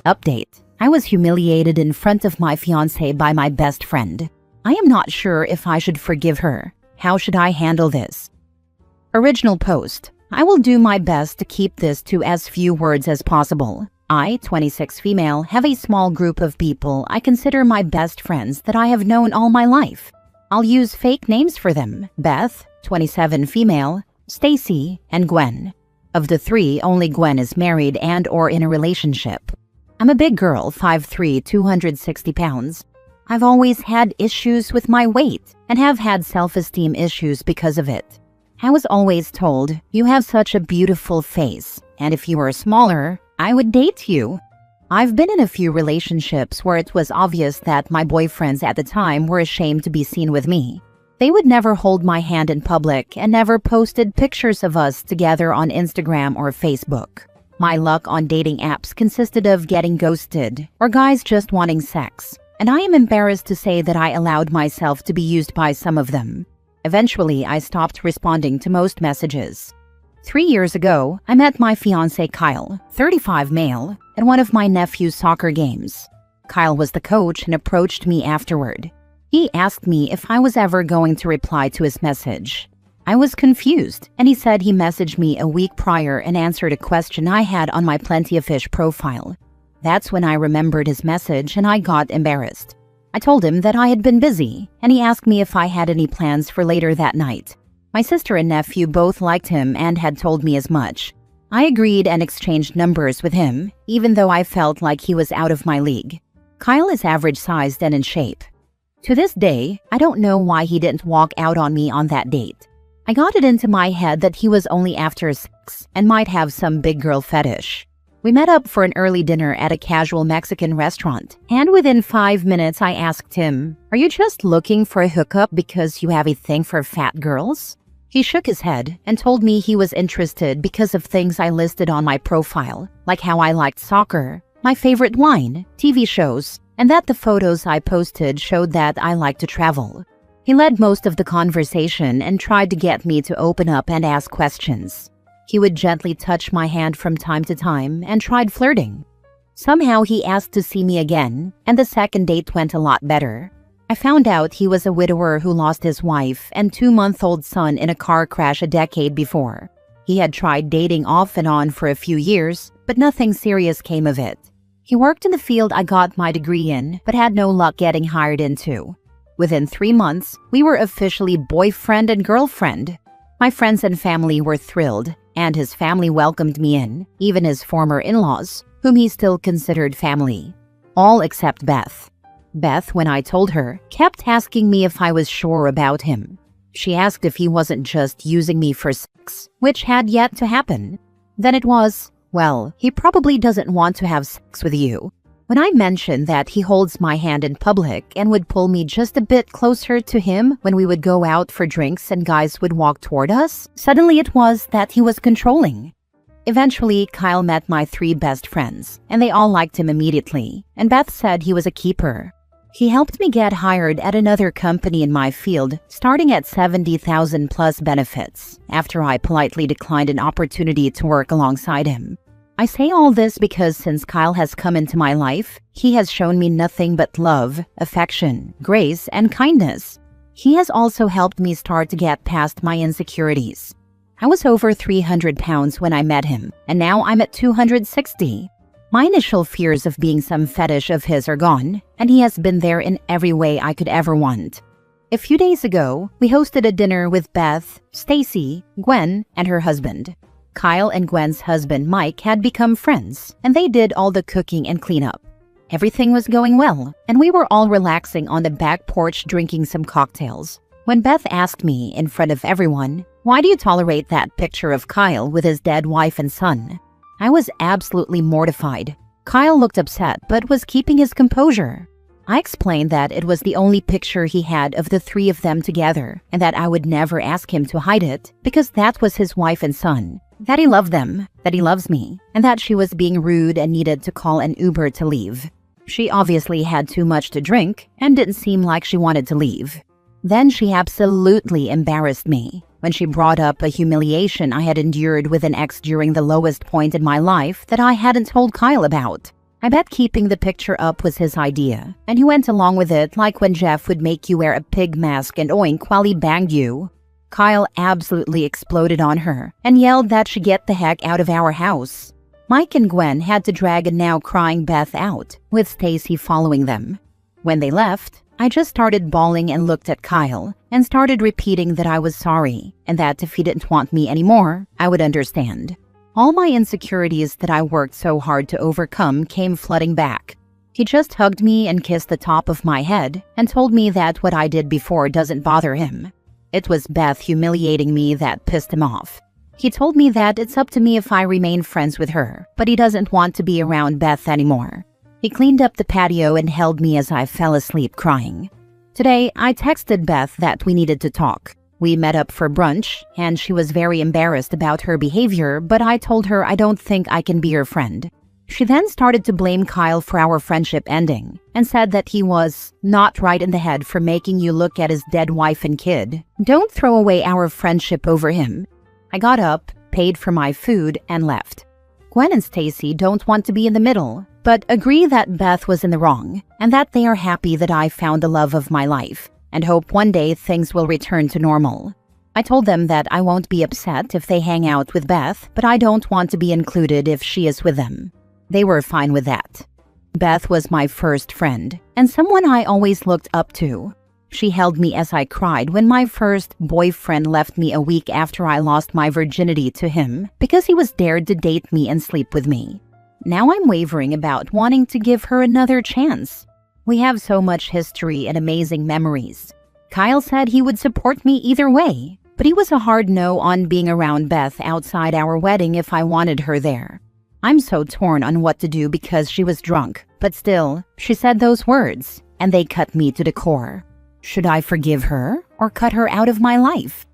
Update. I was humiliated in front of my fiancé by my best friend. I am not sure if I should forgive her. How should I handle this? Original post. I will do my best to keep this to as few words as possible. I, 26 female, have a small group of people I consider my best friends that I have known all my life. I'll use fake names for them. Beth, 27 female, Stacy, and Gwen. Of the three, only Gwen is married and or in a relationship. I'm a big girl, 5'3", 260 pounds. I've always had issues with my weight and have had self-esteem issues because of it. I was always told, you have such a beautiful face, and if you were smaller, I would date you. I've been in a few relationships where it was obvious that my boyfriends at the time were ashamed to be seen with me. They would never hold my hand in public and never posted pictures of us together on Instagram or Facebook. My luck on dating apps consisted of getting ghosted or guys just wanting sex, and I am embarrassed to say that I allowed myself to be used by some of them. Eventually, I stopped responding to most messages. 3 years ago, I met my fiancé Kyle, 35 male, at one of my nephew's soccer games. Kyle was the coach and approached me afterward. He asked me if I was ever going to reply to his message. I was confused, and he said he messaged me a week prior and answered a question I had on my Plenty of Fish profile. That's when I remembered his message and I got embarrassed. I told him that I had been busy, and he asked me if I had any plans for later that night. My sister and nephew both liked him and had told me as much. I agreed and exchanged numbers with him, even though I felt like he was out of my league. Kyle is average-sized and in shape. To this day, I don't know why he didn't walk out on me on that date. I got it into my head that he was only after sex and might have some big girl fetish. We met up for an early dinner at a casual Mexican restaurant, and within 5 minutes I asked him, "Are you just looking for a hookup because you have a thing for fat girls?" He shook his head and told me he was interested because of things I listed on my profile, like how I liked soccer, my favorite wine, TV shows, and that the photos I posted showed that I like to travel. He led most of the conversation and tried to get me to open up and ask questions. He would gently touch my hand from time to time and tried flirting. Somehow he asked to see me again, and the second date went a lot better. I found out he was a widower who lost his wife and 2-month-old son in a car crash a decade before. He had tried dating off and on for a few years, but nothing serious came of it. He worked in the field I got my degree in, but had no luck getting hired into. Within 3 months, we were officially boyfriend and girlfriend. My friends and family were thrilled, and his family welcomed me in, even his former in-laws, whom he still considered family. All except Beth. Beth, when I told her, kept asking me if I was sure about him. She asked if he wasn't just using me for sex, which had yet to happen. Then it was, well, he probably doesn't want to have sex with you. When I mentioned that he holds my hand in public and would pull me just a bit closer to him when we would go out for drinks and guys would walk toward us, suddenly it was that he was controlling. Eventually, Kyle met my 3 best friends, and they all liked him immediately, and Beth said he was a keeper. He helped me get hired at another company in my field, starting at $70,000 plus benefits, after I politely declined an opportunity to work alongside him. I say all this because since Kyle has come into my life, he has shown me nothing but love, affection, grace, and kindness. He has also helped me start to get past my insecurities. I was over 300 pounds when I met him, and now I'm at 260. My initial fears of being some fetish of his are gone, and he has been there in every way I could ever want. A few days ago, we hosted a dinner with Beth, Stacy, Gwen, and her husband. Kyle and Gwen's husband, Mike, had become friends, and they did all the cooking and cleanup. Everything was going well, and we were all relaxing on the back porch drinking some cocktails, when Beth asked me, in front of everyone, "Why do you tolerate that picture of Kyle with his dead wife and son?" I was absolutely mortified. Kyle looked upset, but was keeping his composure. I explained that it was the only picture he had of the 3 of them together, and that I would never ask him to hide it, because that was his wife and son. That he loved them, that he loves me, and that she was being rude and needed to call an Uber to leave. She obviously had too much to drink and didn't seem like she wanted to leave. Then she absolutely embarrassed me when she brought up a humiliation I had endured with an ex during the lowest point in my life that I hadn't told Kyle about. I bet keeping the picture up was his idea, and you went along with it like when Jeff would make you wear a pig mask and oink while he banged you. Kyle absolutely exploded on her and yelled that she get the heck out of our house. Mike and Gwen had to drag a now crying Beth out, with Stacy following them. When they left, I just started bawling and looked at Kyle and started repeating that I was sorry and that if he didn't want me anymore, I would understand. All my insecurities that I worked so hard to overcome came flooding back. He just hugged me and kissed the top of my head and told me that what I did before doesn't bother him. It was Beth humiliating me that pissed him off. He told me that it's up to me if I remain friends with her, but he doesn't want to be around Beth anymore. He cleaned up the patio and held me as I fell asleep crying. Today, I texted Beth that we needed to talk. We met up for brunch, and she was very embarrassed about her behavior, but I told her I don't think I can be her friend. She then started to blame Kyle for our friendship ending and said that he was not right in the head for making you look at his dead wife and kid. Don't throw away our friendship over him. I got up, paid for my food, and left. Gwen and Stacy don't want to be in the middle, but agree that Beth was in the wrong and that they are happy that I found the love of my life and hope one day things will return to normal. I told them that I won't be upset if they hang out with Beth, but I don't want to be included if she is with them. They were fine with that. Beth was my first friend and someone I always looked up to. She held me as I cried when my first boyfriend left me a week after I lost my virginity to him because he was dared to date me and sleep with me. Now I'm wavering about wanting to give her another chance. We have so much history and amazing memories. Kyle said he would support me either way, but he was a hard no on being around Beth outside our wedding if I wanted her there. I'm so torn on what to do because she was drunk, but still, she said those words, and they cut me to the core. Should I forgive her or cut her out of my life?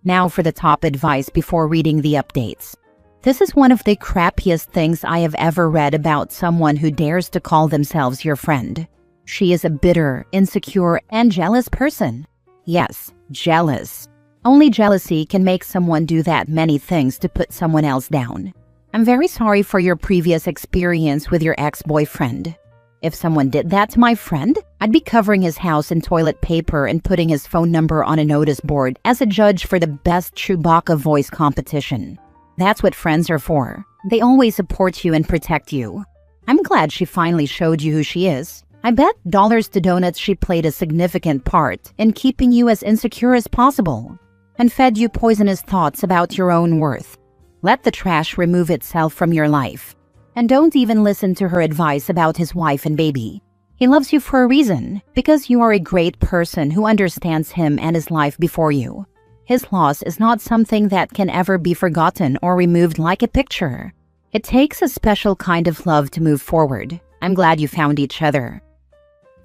Now for the top advice before reading the updates. This is one of the crappiest things I have ever read about someone who dares to call themselves your friend. She is a bitter, insecure, and jealous person. Yes, jealous. Only jealousy can make someone do that many things to put someone else down. I'm very sorry for your previous experience with your ex-boyfriend. If someone did that to my friend, I'd be covering his house in toilet paper and putting his phone number on a notice board as a judge for the best Chewbacca voice competition. That's what friends are for. They always support you and protect you. I'm glad she finally showed you who she is. I bet dollars to donuts she played a significant part in keeping you as insecure as possible and fed you poisonous thoughts about your own worth. Let the trash remove itself from your life. And don't even listen to her advice about his wife and baby. He loves you for a reason, because you are a great person who understands him and his life before you. His loss is not something that can ever be forgotten or removed like a picture. It takes a special kind of love to move forward. I'm glad you found each other.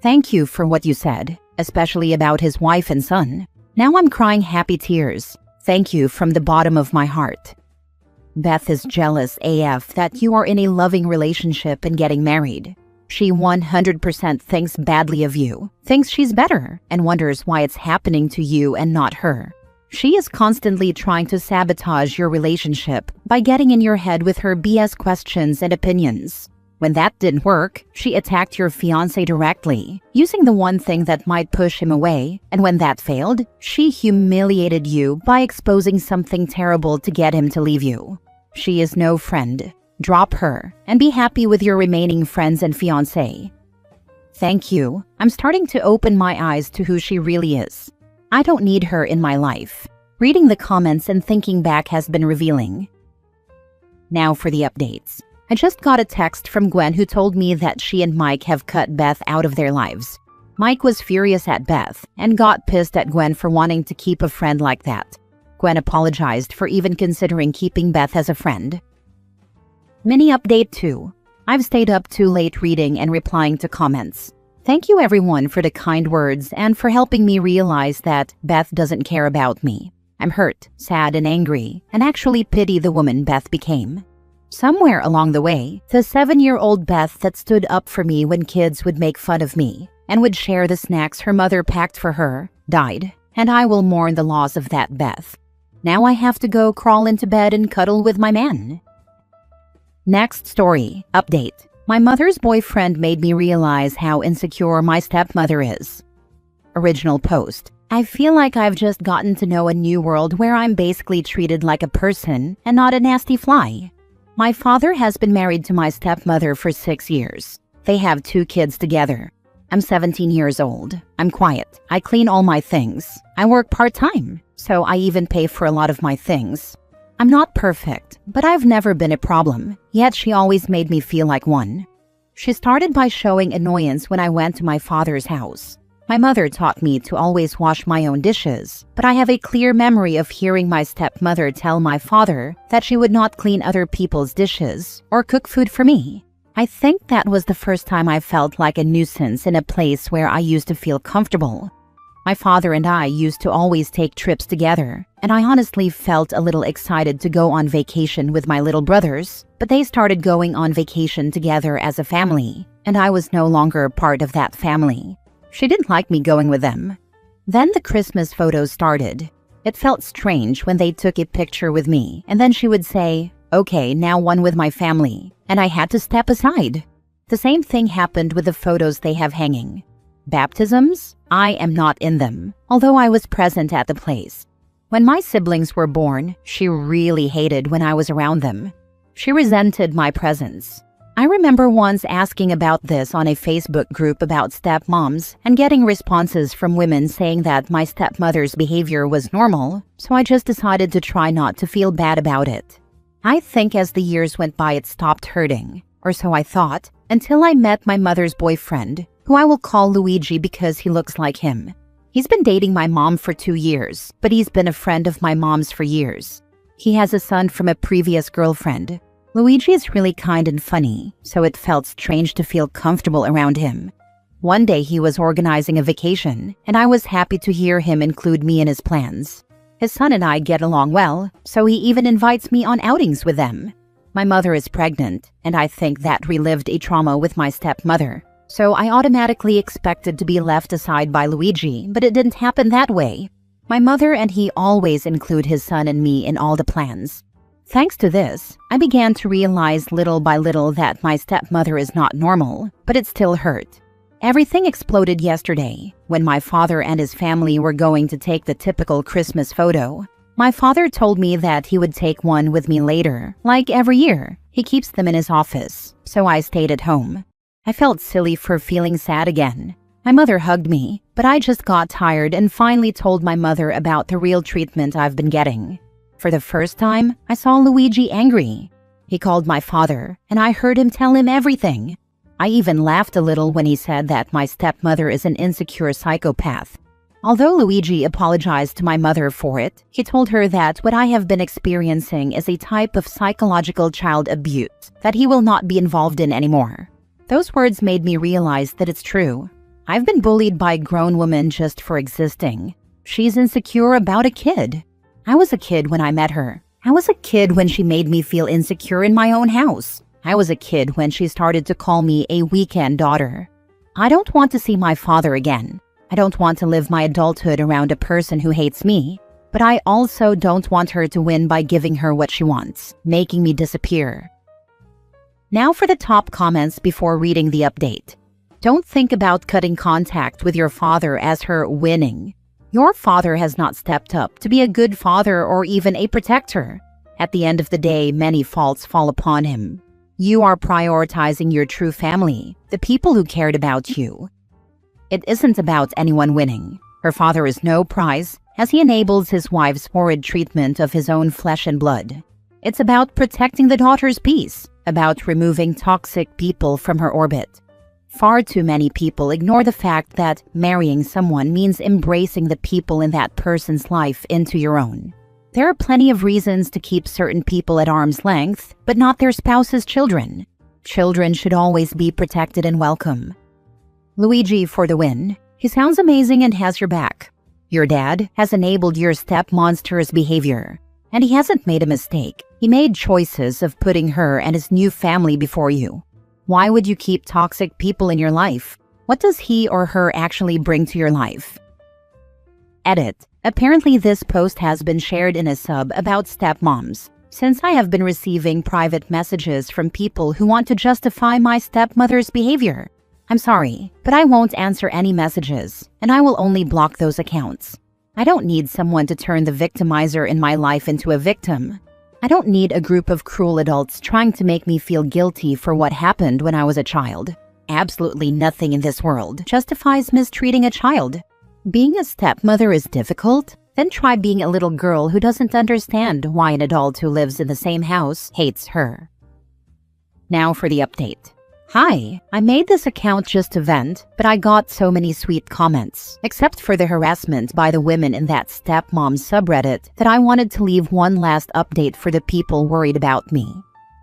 Thank you for what you said, especially about his wife and son. Now I'm crying happy tears. Thank you from the bottom of my heart. Beth is jealous AF that you are in a loving relationship and getting married. She 100% thinks badly of you, thinks she's better, and wonders why it's happening to you and not her. She is constantly trying to sabotage your relationship by getting in your head with her BS questions and opinions. When that didn't work, she attacked your fiancé directly, using the one thing that might push him away, and when that failed, she humiliated you by exposing something terrible to get him to leave you. She is no friend. Drop her and be happy with your remaining friends and fiancé. Thank you. I'm starting to open my eyes to who she really is. I don't need her in my life. Reading the comments and thinking back has been revealing. Now for the updates. I just got a text from Gwen who told me that she and Mike have cut Beth out of their lives. Mike was furious at Beth and got pissed at Gwen for wanting to keep a friend like that. Gwen apologized for even considering keeping Beth as a friend. Mini update 2. I've stayed up too late reading and replying to comments. Thank you everyone for the kind words and for helping me realize that Beth doesn't care about me. I'm hurt, sad, and angry, and actually pity the woman Beth became. Somewhere along the way, the 7-year-old Beth that stood up for me when kids would make fun of me and would share the snacks her mother packed for her, died, and I will mourn the loss of that Beth. Now I have to go crawl into bed and cuddle with my man. Next story, update. My mother's boyfriend made me realize how insecure my stepmother is. Original post. I feel like I've just gotten to know a new world where I'm basically treated like a person and not a nasty fly. My father has been married to my stepmother for 6 years. They have 2 kids together. I'm 17 years old. I'm quiet. I clean all my things. I work part-time, so I even pay for a lot of my things. I'm not perfect, but I've never been a problem, yet she always made me feel like one. She started by showing annoyance when I went to my father's house. My mother taught me to always wash my own dishes, but I have a clear memory of hearing my stepmother tell my father that she would not clean other people's dishes or cook food for me. I think that was the first time I felt like a nuisance in a place where I used to feel comfortable. My father and I used to always take trips together, and I honestly felt a little excited to go on vacation with my little brothers, but they started going on vacation together as a family, and I was no longer part of that family. She didn't like me going with them. Then the Christmas photos started. It felt strange when they took a picture with me, and then she would say, "Okay, now one with my family," and I had to step aside. The same thing happened with the photos they have hanging. Baptisms? I am not in them, although I was present at the place. When my siblings were born, she really hated when I was around them. She resented my presence. I remember once asking about this on a Facebook group about stepmoms and getting responses from women saying that my stepmother's behavior was normal, so I just decided to try not to feel bad about it. I think as the years went by it stopped hurting, or so I thought, until I met my mother's boyfriend, who I will call Luigi because he looks like him. He's been dating my mom for 2 years, but he's been a friend of my mom's for years. He has a son from a previous girlfriend. Luigi is really kind and funny, so it felt strange to feel comfortable around him. One day he was organizing a vacation, and I was happy to hear him include me in his plans. His son and I get along well, so he even invites me on outings with them. My mother is pregnant, and I think that relived a trauma with my stepmother. So I automatically expected to be left aside by Luigi, but it didn't happen that way. My mother and he always include his son and me in all the plans. Thanks to this, I began to realize little by little that my stepmother is not normal, but it still hurt. Everything exploded yesterday, when my father and his family were going to take the typical Christmas photo. My father told me that he would take one with me later, like every year. He keeps them in his office, so I stayed at home. I felt silly for feeling sad again. My mother hugged me, but I just got tired and finally told my mother about the real treatment I've been getting. For the first time, I saw Luigi angry. He called my father, and I heard him tell him everything. I even laughed a little when he said that my stepmother is an insecure psychopath. Although Luigi apologized to my mother for it, he told her that what I have been experiencing is a type of psychological child abuse that he will not be involved in anymore. Those words made me realize that it's true. I've been bullied by a grown woman just for existing. She's insecure about a kid. I was a kid when I met her. I was a kid when she made me feel insecure in my own house. I was a kid when she started to call me a weekend daughter. I don't want to see my father again. I don't want to live my adulthood around a person who hates me. But I also don't want her to win by giving her what she wants, making me disappear. Now for the top comments before reading the update. Don't think about cutting contact with your father as her winning. Your father has not stepped up to be a good father or even a protector. At the end of the day, many faults fall upon him. You are prioritizing your true family, the people who cared about you. It isn't about anyone winning. Her father is no prize, as he enables his wife's horrid treatment of his own flesh and blood. It's about protecting the daughter's peace, about removing toxic people from her orbit. Far too many people ignore the fact that marrying someone means embracing the people in that person's life into your own. There are plenty of reasons to keep certain people at arm's length, but not their spouse's children. Children should always be protected and welcome. Luigi for the win. He sounds amazing and has your back. Your dad has enabled your step-monster's behavior. And he hasn't made a mistake. He made choices of putting her and his new family before you. Why would you keep toxic people in your life? What does he or her actually bring to your life? Edit. Apparently this post has been shared in a sub about stepmoms. since I have been receiving private messages from people who want to justify my stepmother's behavior. I'm sorry, but I won't answer any messages, and I will only block those accounts. I don't need someone to turn the victimizer in my life into a victim. I don't need a group of cruel adults trying to make me feel guilty for what happened when I was a child. Absolutely nothing in this world justifies mistreating a child. Being a stepmother is difficult? Then try being a little girl who doesn't understand why an adult who lives in the same house hates her. Now for the update. Hi, I made this account just to vent, but I got so many sweet comments, except for the harassment by the women in that stepmom subreddit, that I wanted to leave one last update for the people worried about me.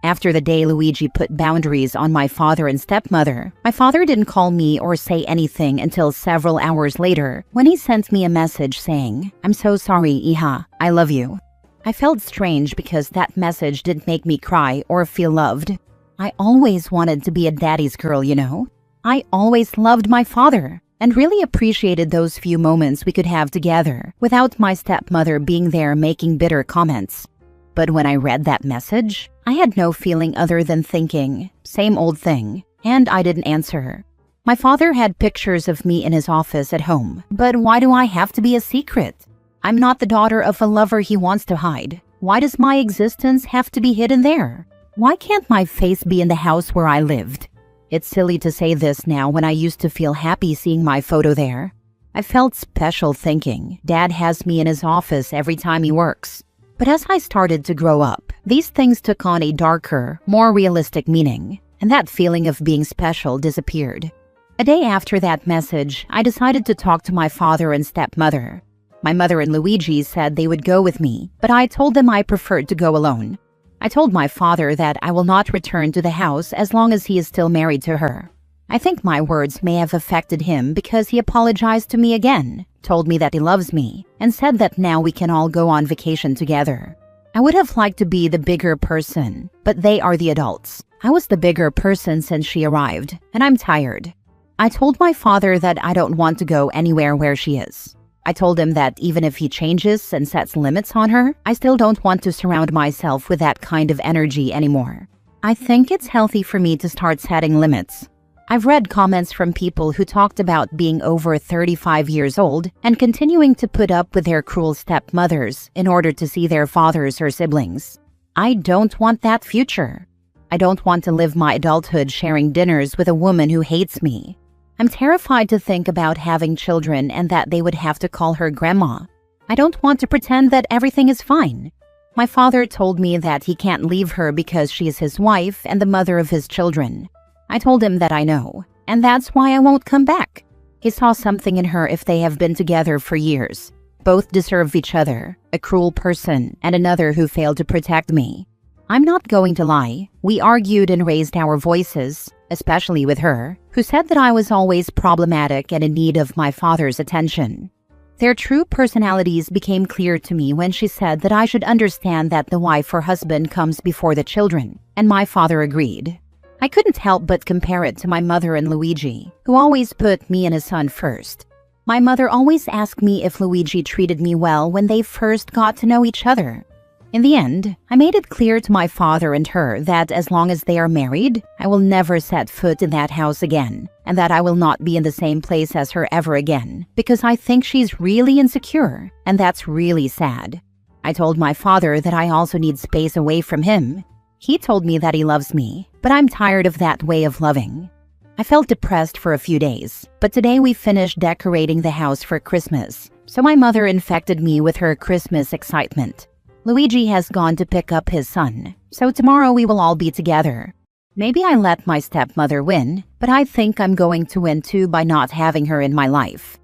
After the day Luigi put boundaries on my father and stepmother, my father didn't call me or say anything until several hours later when he sent me a message saying, "I'm so sorry, Iha, I love you." I felt strange because that message didn't make me cry or feel loved. I always wanted to be a daddy's girl, you know? I always loved my father and really appreciated those few moments we could have together without my stepmother being there making bitter comments. But when I read that message, I had no feeling other than thinking, same old thing, and I didn't answer. My father had pictures of me in his office at home, but why do I have to be a secret? I'm not the daughter of a lover he wants to hide. Why does my existence have to be hidden there? Why can't my face be in the house where I lived? It's silly to say this now when I used to feel happy seeing my photo there. I felt special thinking, Dad has me in his office every time he works. But as I started to grow up, these things took on a darker, more realistic meaning, and that feeling of being special disappeared. A day after that message, I decided to talk to my father and stepmother. My mother and Luigi said they would go with me, but I told them I preferred to go alone. I told my father that I will not return to the house as long as he is still married to her. I think my words may have affected him because he apologized to me again, told me that he loves me, and said that now we can all go on vacation together. I would have liked to be the bigger person, but they are the adults. I was the bigger person since she arrived, and I'm tired. I told my father that I don't want to go anywhere where she is. I told him that even if he changes and sets limits on her, I still don't want to surround myself with that kind of energy anymore. I think it's healthy for me to start setting limits. I've read comments from people who talked about being over 35 years old and continuing to put up with their cruel stepmothers in order to see their fathers or siblings. I don't want that future. I don't want to live my adulthood sharing dinners with a woman who hates me. I'm terrified to think about having children and that they would have to call her grandma. I don't want to pretend that everything is fine. My father told me that he can't leave her because she is his wife and the mother of his children. I told him that I know, and that's why I won't come back. He saw something in her if they have been together for years. Both deserve each other, a cruel person and another who failed to protect me. I'm not going to lie. We argued and raised our voices, especially with her, who said that I was always problematic and in need of my father's attention. Their true personalities became clear to me when she said that I should understand that the wife or husband comes before the children, and my father agreed. I couldn't help but compare it to my mother and Luigi, who always put me and his son first. My mother always asked me if Luigi treated me well when they first got to know each other. In the end, I made it clear to my father and her that as long as they are married, I will never set foot in that house again, and that I will not be in the same place as her ever again, because I think she's really insecure, and that's really sad. I told my father that I also need space away from him. He told me that he loves me, but I'm tired of that way of loving. I felt depressed for a few days, but today we finished decorating the house for Christmas, so my mother infected me with her Christmas excitement. Luigi has gone to pick up his son, so tomorrow we will all be together. Maybe I let my stepmother win, but I think I'm going to win too by not having her in my life.